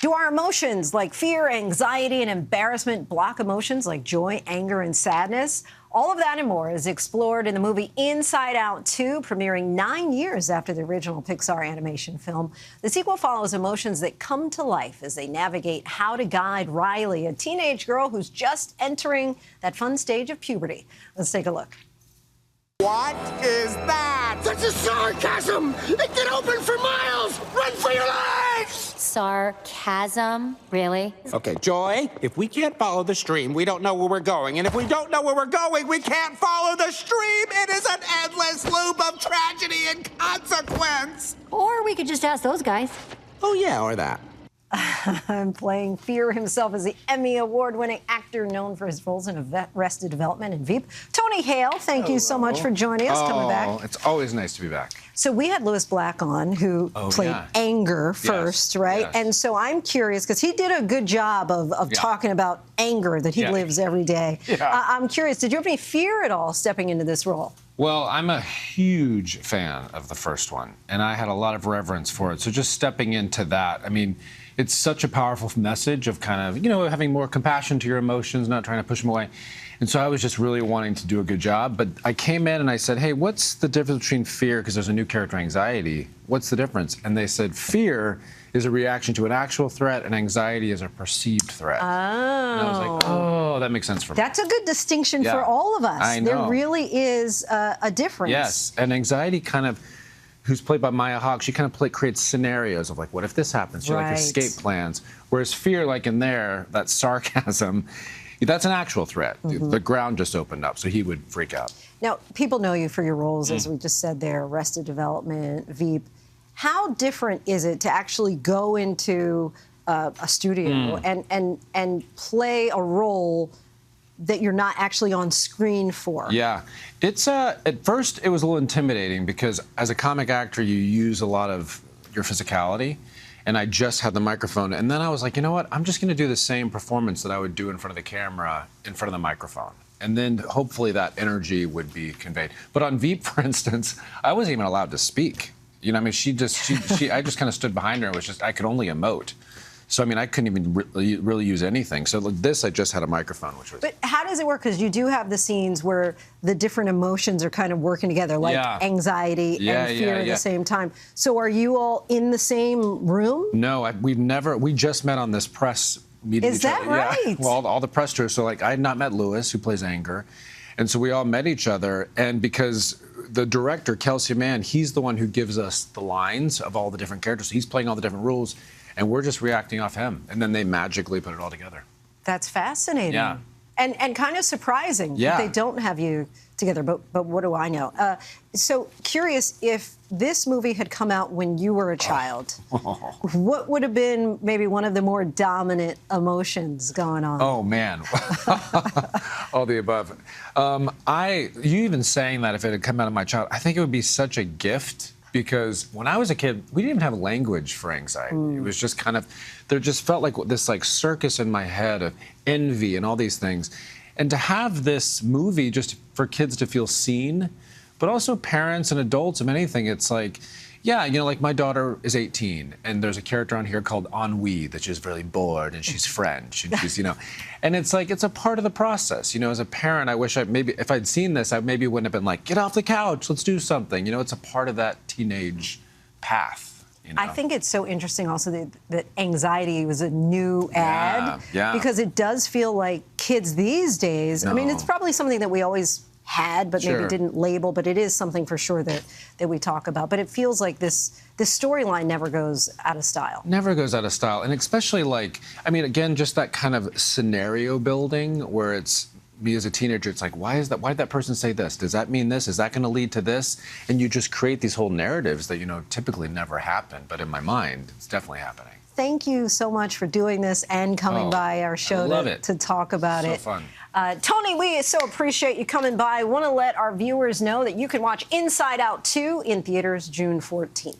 Do our emotions like fear, anxiety, and embarrassment block emotions like joy, anger, and sadness? All of that and more is explored in the movie Inside Out 2, premiering 9 years after the original Pixar animation film. The sequel follows emotions that come to life as they navigate how to guide Riley, a teenage girl who's just entering that fun stage of puberty. Let's take a look. What is that? That's a sarcasm! It can open for miles! Run for your lives! Sarcasm? Really? Okay, Joy, if we can't follow the stream, we don't know where we're going. And if we don't know where we're going, we can't follow the stream! It is an endless loop of tragedy and consequence! Or we could just ask those guys. Oh, yeah, or that. Playing Fear himself as the Emmy Award-winning actor known for his roles in Arrested Development and Veep. Tony Hale, thank you so much for joining us, coming back. It's always nice to be back. So we had Louis Black on, who played Anger first, right? Yes. And so I'm curious, because he did a good job of talking about anger that he lives every day. I'm curious, did you have any fear at all stepping into this role? Well, I'm a huge fan of the first one, and I had a lot of reverence for it. So just stepping into that, I mean, it's such a powerful message of kind of, you know, having more compassion to your emotions, not trying to push them away. And so I was just really wanting to do a good job. But I came in and I said, hey, what's the difference between fear, because there's a new character, anxiety. What's the difference? And they said fear is a reaction to an actual threat and anxiety is a perceived threat. Oh. And I was like, oh, that makes sense for me. That's a good distinction for all of us. I know. There really is a difference. Yes, and anxiety kind of, who's played by Maya Hawke, she kind of creates scenarios of like, what if this happens? She like escape plans. Whereas fear, like in there, that sarcasm, that's an actual threat. The ground just opened up, so he would freak out. Now, people know you for your roles, as we just said there, Arrested Development, Veep. How different is it to actually go into a studio and play a role that you're not actually on screen for? Yeah, it's at first it was a little intimidating because as a comic actor you use a lot of your physicality, and I just had the microphone, and then I was like, you know what, I'm just going to do the same performance that I would do in front of the camera, in front of the microphone, and then hopefully that energy would be conveyed. But on Veep, for instance, I wasn't even allowed to speak. You know, I mean, I just kind of stood behind her. It was just, I could only emote. So, I mean, I couldn't even really use anything. So like this, I just had a microphone, which was... But how does it work? Because you do have the scenes where the different emotions are kind of working together, like anxiety and fear at the same time. So are you all in the same room? No, we just met on this press meeting. Is that right? Yeah. Well, all the press tours. So, like, I had not met Louis, who plays Anger. And so we all met each other. And because the director, Kelsey Mann, he's the one who gives us the lines of all the different characters. So he's playing all the different roles. And we're just reacting off him. And then they magically put it all together. That's fascinating. Yeah. And kind of surprising that they don't have you together, but what do I know? So curious, if this movie had come out when you were a child, what would have been maybe one of the more dominant emotions going on? Oh, man. All the above. You even saying that if it had come out of my child, I think it would be such a gift. Because when I was a kid, we didn't even have language for anxiety. It was just kind of, there just felt like this like circus in my head of envy and all these things. And to have this movie just for kids to feel seen, but also parents and adults of anything, it's like, yeah, you know, like my daughter is 18, and there's a character on here called Ennui that she's really bored, and she's French, and she's, you know, and it's like, it's a part of the process. You know, as a parent, I wish maybe if I'd seen this, I maybe wouldn't have been like, get off the couch, let's do something. You know, it's a part of that teenage path. You know? I think it's so interesting also that anxiety was a new ad. Because it does feel like kids these days, I mean, it's probably something that we always had, but maybe didn't label, but it is something for sure that we talk about. But it feels like this storyline never goes out of style. Never goes out of style. And especially like, I mean, again, just that kind of scenario building where it's me as a teenager, it's like, why did that person say this? Does that mean this? Is that going to lead to this? And you just create these whole narratives that, you know, typically never happen. But in my mind, it's definitely happening. Thank you so much for doing this and coming by our show to talk about it. So fun. Tony, we so appreciate you coming by. Want to let our viewers know that you can watch Inside Out 2 in theaters June 14th.